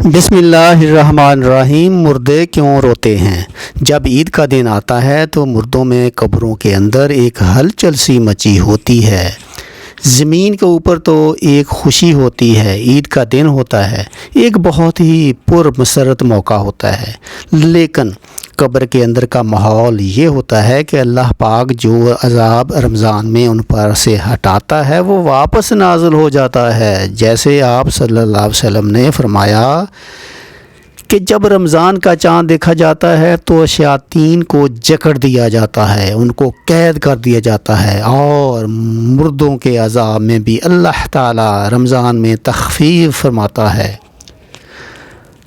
بسم اللہ الرحمن الرحیم۔ مردے کیوں روتے ہیں؟ جب عید کا دن آتا ہے تو مردوں میں قبروں کے اندر ایک ہلچل سی مچی ہوتی ہے۔ زمین کے اوپر تو ایک خوشی ہوتی ہے، عید کا دن ہوتا ہے، ایک بہت ہی پر مسرت موقع ہوتا ہے، لیکن قبر کے اندر کا ماحول یہ ہوتا ہے کہ اللہ پاک جو عذاب رمضان میں ان پر سے ہٹاتا ہے وہ واپس نازل ہو جاتا ہے۔ جیسے آپ صلی اللہ علیہ وسلم نے فرمایا کہ جب رمضان کا چاند دیکھا جاتا ہے تو شیاطین کو جکڑ دیا جاتا ہے، ان کو قید کر دیا جاتا ہے، اور مردوں کے عذاب میں بھی اللہ تعالی رمضان میں تخفیف فرماتا ہے۔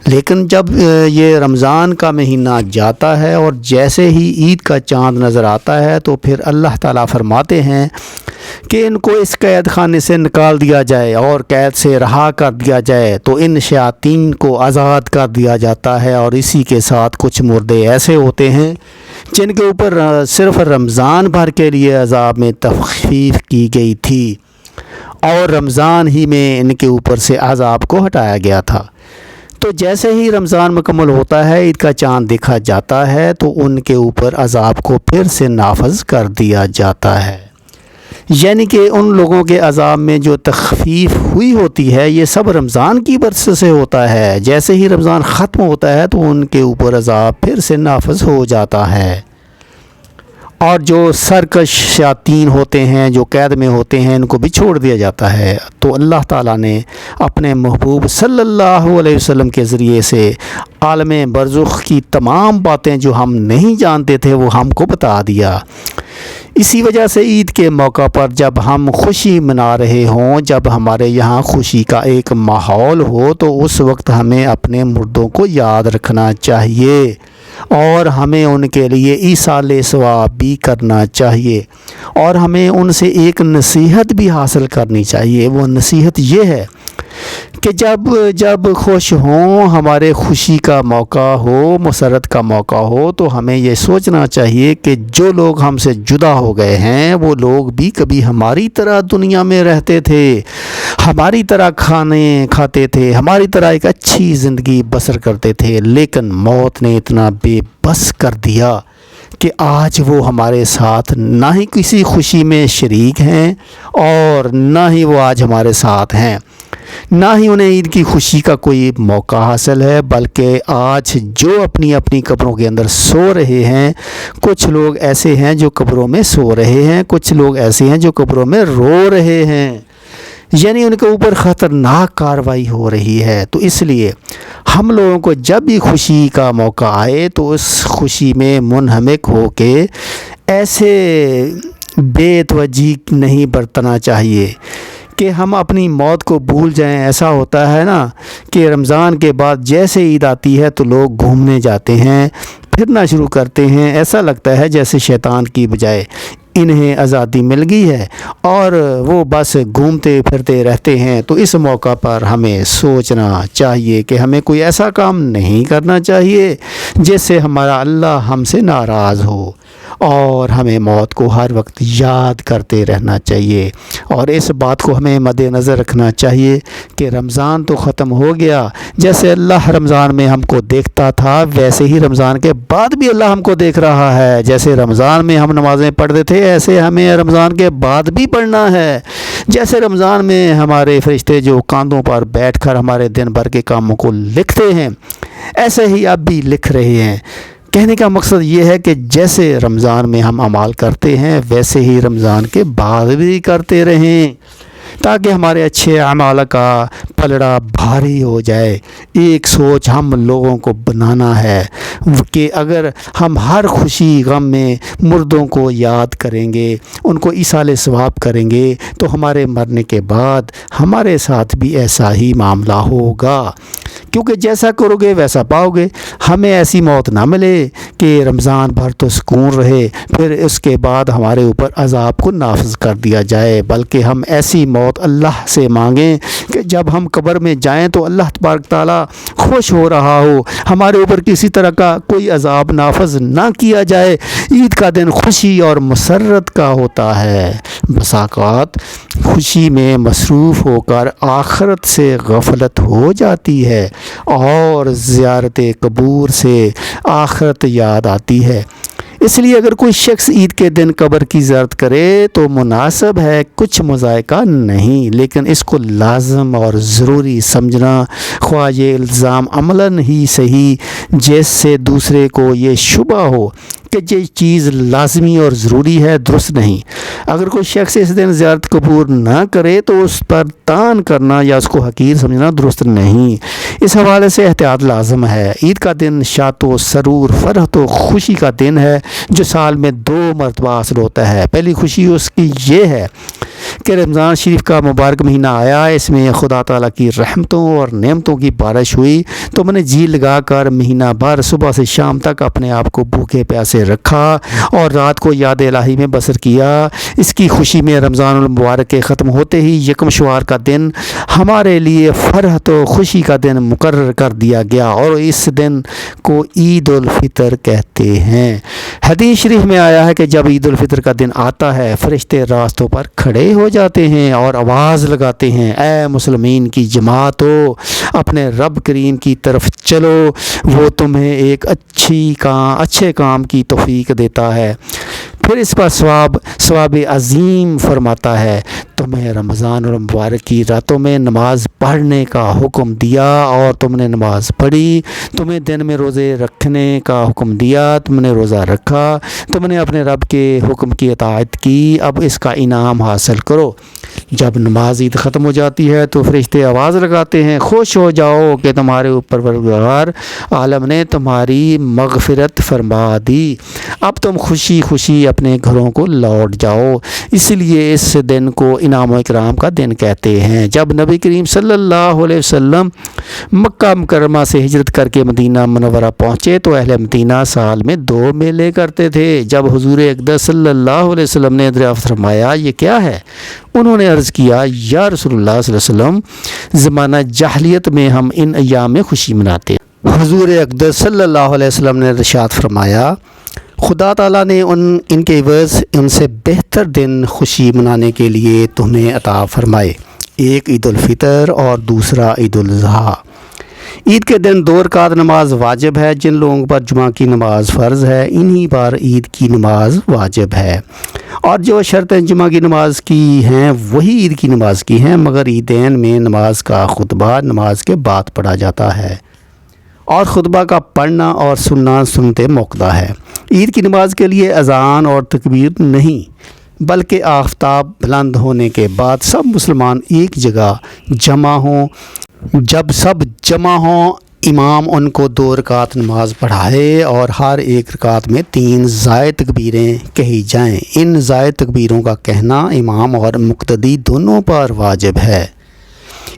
لیکن جب یہ رمضان کا مہینہ جاتا ہے اور جیسے ہی عید کا چاند نظر آتا ہے تو پھر اللہ تعالیٰ فرماتے ہیں کہ ان کو اس قید خانے سے نکال دیا جائے اور قید سے رہا کر دیا جائے، تو ان شیاطین کو آزاد کر دیا جاتا ہے۔ اور اسی کے ساتھ کچھ مردے ایسے ہوتے ہیں جن کے اوپر صرف رمضان بھر کے لیے عذاب میں تخفیف کی گئی تھی اور رمضان ہی میں ان کے اوپر سے عذاب کو ہٹایا گیا تھا۔ تو جیسے ہی رمضان مکمل ہوتا ہے، عید کا چاند دیکھا جاتا ہے تو ان کے اوپر عذاب کو پھر سے نافذ کر دیا جاتا ہے، یعنی کہ ان لوگوں کے عذاب میں جو تخفیف ہوئی ہوتی ہے یہ سب رمضان کی برکت سے ہوتا ہے۔ جیسے ہی رمضان ختم ہوتا ہے تو ان کے اوپر عذاب پھر سے نافذ ہو جاتا ہے، اور جو سرکش شیاطین ہوتے ہیں جو قید میں ہوتے ہیں ان کو بھی چھوڑ دیا جاتا ہے۔ تو اللہ تعالیٰ نے اپنے محبوب صلی اللہ علیہ وسلم کے ذریعے سے عالم برزخ کی تمام باتیں جو ہم نہیں جانتے تھے وہ ہم کو بتا دیا۔ اسی وجہ سے عید کے موقع پر جب ہم خوشی منا رہے ہوں، جب ہمارے یہاں خوشی کا ایک ماحول ہو، تو اس وقت ہمیں اپنے مردوں کو یاد رکھنا چاہیے اور ہمیں ان کے لیے ایصال ثواب بھی کرنا چاہیے، اور ہمیں ان سے ایک نصیحت بھی حاصل کرنی چاہیے۔ وہ نصیحت یہ ہے کہ جب خوش ہوں، ہمارے خوشی کا موقع ہو، مسرت کا موقع ہو، تو ہمیں یہ سوچنا چاہیے کہ جو لوگ ہم سے جدا ہو گئے ہیں وہ لوگ بھی کبھی ہماری طرح دنیا میں رہتے تھے، ہماری طرح کھانے کھاتے تھے، ہماری طرح ایک اچھی زندگی بسر کرتے تھے، لیکن موت نے اتنا بے بس کر دیا کہ آج وہ ہمارے ساتھ نہ ہی کسی خوشی میں شریک ہیں اور نہ ہی وہ آج ہمارے ساتھ ہیں، نہ ہی انہیں عید کی خوشی کا کوئی موقع حاصل ہے، بلکہ آج جو اپنی اپنی قبروں کے اندر سو رہے ہیں۔ کچھ لوگ ایسے ہیں جو قبروں میں سو رہے ہیں، کچھ لوگ ایسے ہیں جو قبروں میں رو رہے ہیں، یعنی ان کے اوپر خطرناک کارروائی ہو رہی ہے۔ تو اس لیے ہم لوگوں کو جب بھی خوشی کا موقع آئے تو اس خوشی میں منہمک ہو کے ایسے بے توجہی نہیں برتنا چاہیے کہ ہم اپنی موت کو بھول جائیں۔ ایسا ہوتا ہے نا کہ رمضان کے بعد جیسے عید آتی ہے تو لوگ گھومنے جاتے ہیں، پھرنا شروع کرتے ہیں، ایسا لگتا ہے جیسے شیطان کی بجائے انہیں آزادی مل گئی ہے اور وہ بس گھومتے پھرتے رہتے ہیں۔ تو اس موقع پر ہمیں سوچنا چاہیے کہ ہمیں کوئی ایسا کام نہیں کرنا چاہیے جس سے ہمارا اللہ ہم سے ناراض ہو، اور ہمیں موت کو ہر وقت یاد کرتے رہنا چاہیے، اور اس بات کو ہمیں مد نظر رکھنا چاہیے کہ رمضان تو ختم ہو گیا، جیسے اللہ رمضان میں ہم کو دیکھتا تھا ویسے ہی رمضان کے بعد بھی اللہ ہم کو دیکھ رہا ہے۔ جیسے رمضان میں ہم نمازیں پڑھتے تھے ایسے ہمیں رمضان کے بعد بھی پڑھنا ہے۔ جیسے رمضان میں ہمارے فرشتے جو کاندھوں پر بیٹھ کر ہمارے دن بھر کے کاموں کو لکھتے ہیں، ایسے ہی اب بھی لکھ رہے ہیں۔ کہنے کا مقصد یہ ہے کہ جیسے رمضان میں ہم اعمال کرتے ہیں ویسے ہی رمضان کے بعد بھی کرتے رہیں، تاکہ ہمارے اچھے اعمال کا پلڑا بھاری ہو جائے۔ ایک سوچ ہم لوگوں کو بنانا ہے کہ اگر ہم ہر خوشی غم میں مردوں کو یاد کریں گے، ان کو ایصال ثواب کریں گے، تو ہمارے مرنے کے بعد ہمارے ساتھ بھی ایسا ہی معاملہ ہوگا، کیونکہ جیسا کرو گے ویسا پاؤ گے۔ ہمیں ایسی موت نہ ملے کہ رمضان بھر تو سکون رہے، پھر اس کے بعد ہمارے اوپر عذاب کو نافذ کر دیا جائے، بلکہ ہم ایسی موت اللہ سے مانگیں کہ جب ہم قبر میں جائیں تو اللہ تبارک تعالیٰ خوش ہو رہا ہو، ہمارے اوپر کسی طرح کا کوئی عذاب نافذ نہ کیا جائے۔ عید کا دن خوشی اور مسرت کا ہوتا ہے، بسا اوقات خوشی میں مصروف ہو کر آخرت سے غفلت ہو جاتی ہے۔ اور زیارت قبور سے آخرت یاد آتی ہے۔ اس لیے اگر کوئی شخص عید کے دن قبر کی زیارت کرے تو مناسب ہے، کچھ مذائقہ نہیں، لیکن اس کو لازم اور ضروری سمجھنا، خواہ یہ الزام عملاً ہی صحیح جس سے دوسرے کو یہ شبہ ہو کہ یہ چیز لازمی اور ضروری ہے، درست نہیں۔ اگر کوئی شخص اس دن زیارت قبور نہ کرے تو اس پر تان کرنا یا اس کو حقیر سمجھنا درست نہیں۔ اس حوالے سے احتیاط لازم ہے۔ عید کا دن شاد و سرور، فرحت و خوشی کا دن ہے جو سال میں 2 مرتبہ حاصل ہوتا ہے۔ پہلی خوشی اس کی یہ ہے کہ رمضان شریف کا مبارک مہینہ آیا، اس میں خدا تعالیٰ کی رحمتوں اور نعمتوں کی بارش ہوئی۔ تم نے جی لگا کر مہینہ بھر صبح سے شام تک اپنے آپ کو بھوکے پیاسے رکھا اور رات کو یاد الہی میں بسر کیا۔ اس کی خوشی میں رمضان المبارک کے ختم ہوتے ہی یکم شوال کا دن ہمارے لیے فرحت و خوشی کا دن مقرر کر دیا گیا اور اس دن کو عید الفطر کہتے ہیں۔ حدیث شریف میں آیا ہے کہ جب عید الفطر کا دن آتا ہے فرشتے راستوں پر کھڑے ہو جاتے ہیں اور آواز لگاتے ہیں، اے مسلمین کی جماعتو، اپنے رب کریم کی طرف چلو، وہ تمہیں ایک اچھے کام کی توفیق دیتا ہے، پھر اس پر ثواب عظیم فرماتا ہے۔ تمہیں رمضان اور مبارک کی راتوں میں نماز پڑھنے کا حکم دیا اور تم نے نماز پڑھی، تمہیں دن میں روزے رکھنے کا حکم دیا، تم نے روزہ رکھا، تم نے اپنے رب کے حکم کی اطاعت کی، اب اس کا انعام حاصل کرو۔ جب نماز عید ختم ہو جاتی ہے تو فرشتے آواز لگاتے ہیں، خوش ہو جاؤ کہ تمہارے اوپر پروردگار عالم نے تمہاری مغفرت فرما دی، اب تم خوشی خوشی اپنے گھروں کو لوٹ جاؤ۔ اس لیے اس دن کو انعام و اکرام کا دن کہتے ہیں۔ جب نبی کریم صلی اللہ علیہ وسلم مکہ مکرمہ سے ہجرت کر کے مدینہ منورہ پہنچے تو اہل مدینہ سال میں 2 میلے کرتے تھے۔ جب حضور اقدس صلی اللہ علیہ وسلم نے دریافت فرمایا یہ کیا ہے، انہوں نے عرض کیا یا رسول اللہ صلی اللہ علیہ وسلم، زمانہ جاہلیت میں ہم ان ایام میں خوشی مناتے ہیں۔ حضور اقدس صلی اللہ علیہ وسلم نے ارشاد فرمایا، خدا تعالیٰ نے ان کے عوض ان سے بہتر دن خوشی منانے کے لیے تمہیں عطا فرمائے، ایک عید الفطر اور دوسرا عید الاضحیٰ۔ عید کے دن 2 رکعت نماز واجب ہے۔ جن لوگوں پر جمعہ کی نماز فرض ہے انہی پر عید کی نماز واجب ہے، اور جو شرطیں جمعہ کی نماز کی ہیں وہی عید کی نماز کی ہیں، مگر عیدین میں نماز کا خطبہ نماز کے بعد پڑھا جاتا ہے اور خطبہ کا پڑھنا اور سننا سنت موقع ہے۔ عید کی نماز کے لیے اذان اور تکبیر نہیں، بلکہ آفتاب بلند ہونے کے بعد سب مسلمان ایک جگہ جمع ہوں۔ جب سب جمع ہوں امام ان کو 2 رکعت نماز پڑھائے اور ہر ایک رکعت میں 3 زائد تکبیریں کہی جائیں۔ ان زائد تکبیروں کا کہنا امام اور مقتدی دونوں پر واجب ہے۔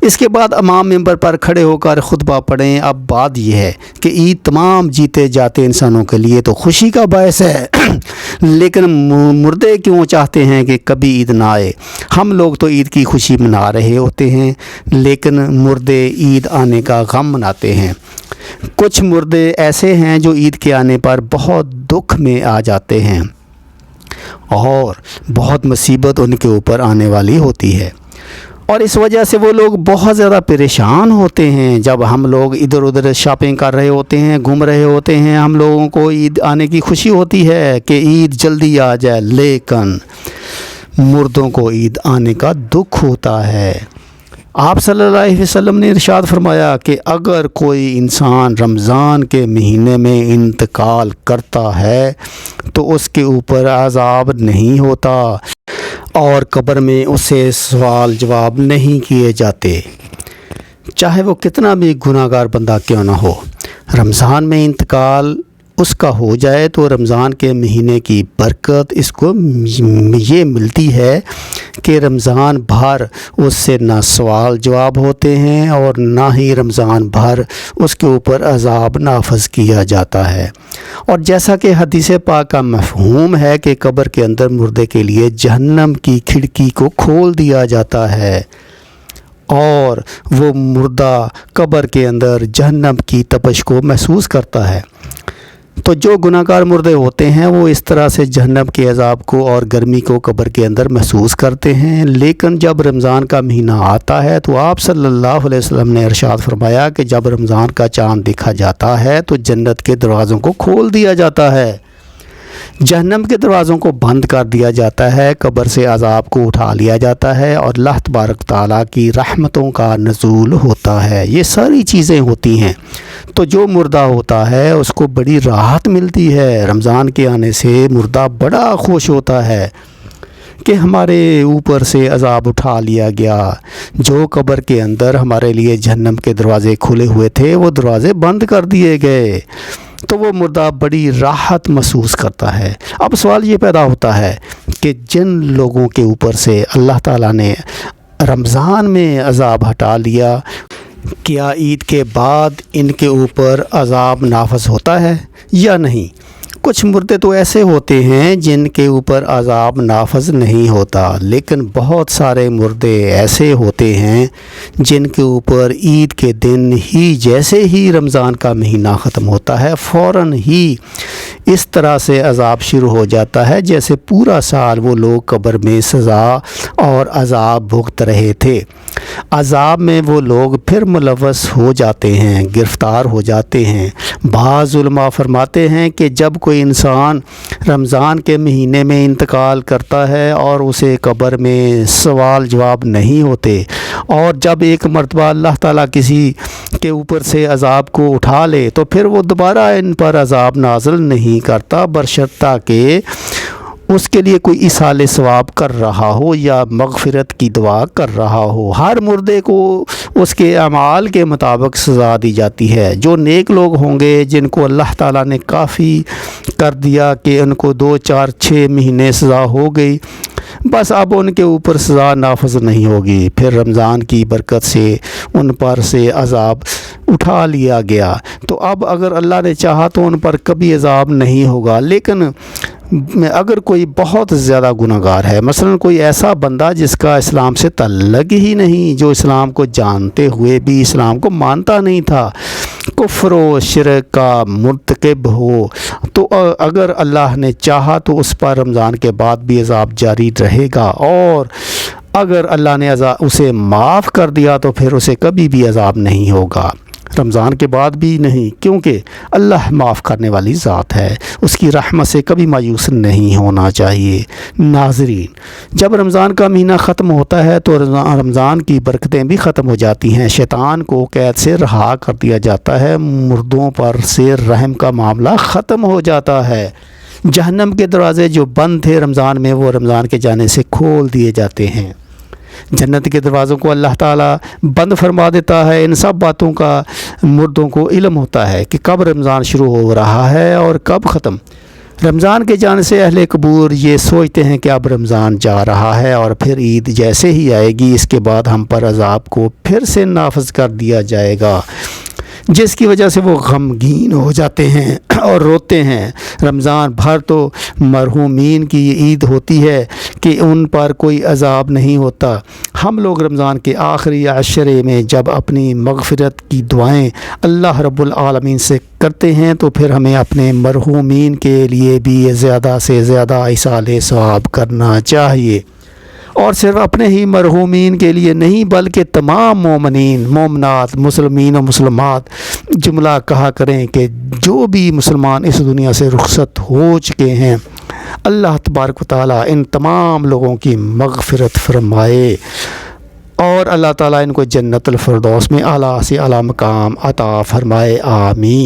اس کے بعد امام ممبر پر کھڑے ہو کر خطبہ پڑھیں۔ اب بات یہ ہے کہ عید تمام جیتے جاتے انسانوں کے لیے تو خوشی کا باعث ہے، لیکن مردے کیوں چاہتے ہیں کہ کبھی عید نہ آئے؟ ہم لوگ تو عید کی خوشی منا رہے ہوتے ہیں، لیکن مردے عید آنے کا غم مناتے ہیں۔ کچھ مردے ایسے ہیں جو عید کے آنے پر بہت دکھ میں آ جاتے ہیں اور بہت مصیبت ان کے اوپر آنے والی ہوتی ہے، اور اس وجہ سے وہ لوگ بہت زیادہ پریشان ہوتے ہیں۔ جب ہم لوگ ادھر ادھر شاپنگ کر رہے ہوتے ہیں، گھوم رہے ہوتے ہیں، ہم لوگوں کو عید آنے کی خوشی ہوتی ہے کہ عید جلدی آ جائے، لیکن مردوں کو عید آنے کا دکھ ہوتا ہے۔ آپ صلی اللہ علیہ وسلم نے ارشاد فرمایا کہ اگر کوئی انسان رمضان کے مہینے میں انتقال کرتا ہے تو اس کے اوپر عذاب نہیں ہوتا اور قبر میں اسے سوال جواب نہیں کیے جاتے، چاہے وہ کتنا بھی گناہ گار بندہ کیوں نہ ہو۔ رمضان میں انتقال اس کا ہو جائے تو رمضان کے مہینے کی برکت اس کو یہ ملتی ہے کہ رمضان بھر اس سے نہ سوال جواب ہوتے ہیں اور نہ ہی رمضان بھر اس کے اوپر عذاب نافذ کیا جاتا ہے۔ اور جیسا کہ حدیث پاک کا مفہوم ہے کہ قبر کے اندر مردے کے لیے جہنم کی کھڑکی کو کھول دیا جاتا ہے اور وہ مردہ قبر کے اندر جہنم کی تپش کو محسوس کرتا ہے۔ تو جو گناہگار مردے ہوتے ہیں وہ اس طرح سے جہنم کے عذاب کو اور گرمی کو قبر کے اندر محسوس کرتے ہیں۔ لیکن جب رمضان کا مہینہ آتا ہے تو آپ صلی اللہ علیہ وسلم نے ارشاد فرمایا کہ جب رمضان کا چاند دیکھا جاتا ہے تو جنت کے دروازوں کو کھول دیا جاتا ہے، جہنم کے دروازوں کو بند کر دیا جاتا ہے، قبر سے عذاب کو اٹھا لیا جاتا ہے اور اللہ تبارک تعالیٰ کی رحمتوں کا نزول ہوتا ہے۔ یہ ساری چیزیں ہوتی ہیں تو جو مردہ ہوتا ہے اس کو بڑی راحت ملتی ہے۔ رمضان کے آنے سے مردہ بڑا خوش ہوتا ہے کہ ہمارے اوپر سے عذاب اٹھا لیا گیا، جو قبر کے اندر ہمارے لیے جہنم کے دروازے کھلے ہوئے تھے وہ دروازے بند کر دیے گئے، تو وہ مردہ بڑی راحت محسوس کرتا ہے۔ اب سوال یہ پیدا ہوتا ہے کہ جن لوگوں کے اوپر سے اللہ تعالیٰ نے رمضان میں عذاب ہٹا لیا، کیا عید کے بعد ان کے اوپر عذاب نافذ ہوتا ہے یا نہیں؟ کچھ مردے تو ایسے ہوتے ہیں جن کے اوپر عذاب نافذ نہیں ہوتا، لیکن بہت سارے مردے ایسے ہوتے ہیں جن کے اوپر عید کے دن ہی، جیسے ہی رمضان کا مہینہ ختم ہوتا ہے، فوراً ہی اس طرح سے عذاب شروع ہو جاتا ہے جیسے پورا سال وہ لوگ قبر میں سزا اور عذاب بھگت رہے تھے۔ عذاب میں وہ لوگ پھر ملوث ہو جاتے ہیں، گرفتار ہو جاتے ہیں۔ بعض علماء فرماتے ہیں کہ جب کوئی انسان رمضان کے مہینے میں انتقال کرتا ہے اور اسے قبر میں سوال جواب نہیں ہوتے، اور جب ایک مرتبہ اللہ تعالیٰ کسی کے اوپر سے عذاب کو اٹھا لے تو پھر وہ دوبارہ ان پر عذاب نازل نہیں کرتا، برشرطہ کہ اس کے لیے کوئی ایصال ثواب کر رہا ہو یا مغفرت کی دعا کر رہا ہو۔ ہر مردے کو اس کے اعمال کے مطابق سزا دی جاتی ہے۔ جو نیک لوگ ہوں گے جن کو اللہ تعالیٰ نے کافی کر دیا کہ ان کو 2 4 6 مہینے سزا ہو گئی، بس اب ان کے اوپر سزا نافذ نہیں ہوگی، پھر رمضان کی برکت سے ان پر سے عذاب اٹھا لیا گیا، تو اب اگر اللہ نے چاہا تو ان پر کبھی عذاب نہیں ہوگا۔ لیکن اگر کوئی بہت زیادہ گناہگار ہے، مثلا کوئی ایسا بندہ جس کا اسلام سے تعلق ہی نہیں، جو اسلام کو جانتے ہوئے بھی اسلام کو مانتا نہیں تھا، کفر و شرک کا مرتکب ہو، تو اگر اللہ نے چاہا تو اس پر رمضان کے بعد بھی عذاب جاری رہے گا، اور اگر اللہ نے اسے معاف کر دیا تو پھر اسے کبھی بھی عذاب نہیں ہوگا، رمضان کے بعد بھی نہیں، کیونکہ اللہ معاف کرنے والی ذات ہے، اس کی رحمت سے کبھی مایوس نہیں ہونا چاہیے۔ ناظرین، جب رمضان کا مہینہ ختم ہوتا ہے تو رمضان کی برکتیں بھی ختم ہو جاتی ہیں، شیطان کو قید سے رہا کر دیا جاتا ہے، مردوں پر سے رحم کا معاملہ ختم ہو جاتا ہے، جہنم کے دروازے جو بند تھے رمضان میں وہ رمضان کے جانے سے کھول دیے جاتے ہیں، جنت کے دروازوں کو اللہ تعالیٰ بند فرما دیتا ہے۔ ان سب باتوں کا مردوں کو علم ہوتا ہے کہ کب رمضان شروع ہو رہا ہے اور کب ختم۔ رمضان کے جانے سے اہل قبور یہ سوچتے ہیں کہ اب رمضان جا رہا ہے اور پھر عید جیسے ہی آئے گی اس کے بعد ہم پر عذاب کو پھر سے نافذ کر دیا جائے گا، جس کی وجہ سے وہ غمگین ہو جاتے ہیں اور روتے ہیں۔ رمضان بھر تو مرحومین کی عید ہوتی ہے کہ ان پر کوئی عذاب نہیں ہوتا۔ ہم لوگ رمضان کے آخری عشرے میں جب اپنی مغفرت کی دعائیں اللہ رب العالمین سے کرتے ہیں تو پھر ہمیں اپنے مرحومین کے لیے بھی زیادہ سے زیادہ ایصال ثواب کرنا چاہیے، اور صرف اپنے ہی مرحومین کے لیے نہیں بلکہ تمام مومنین، مومنات، مسلمین و مسلمات جملہ کہا کریں کہ جو بھی مسلمان اس دنیا سے رخصت ہو چکے ہیں، اللہ تبارک و تعالیٰ ان تمام لوگوں کی مغفرت فرمائے اور اللہ تعالیٰ ان کو جنت الفردوس میں اعلیٰ سے اعلیٰ مقام عطا فرمائے، آمین۔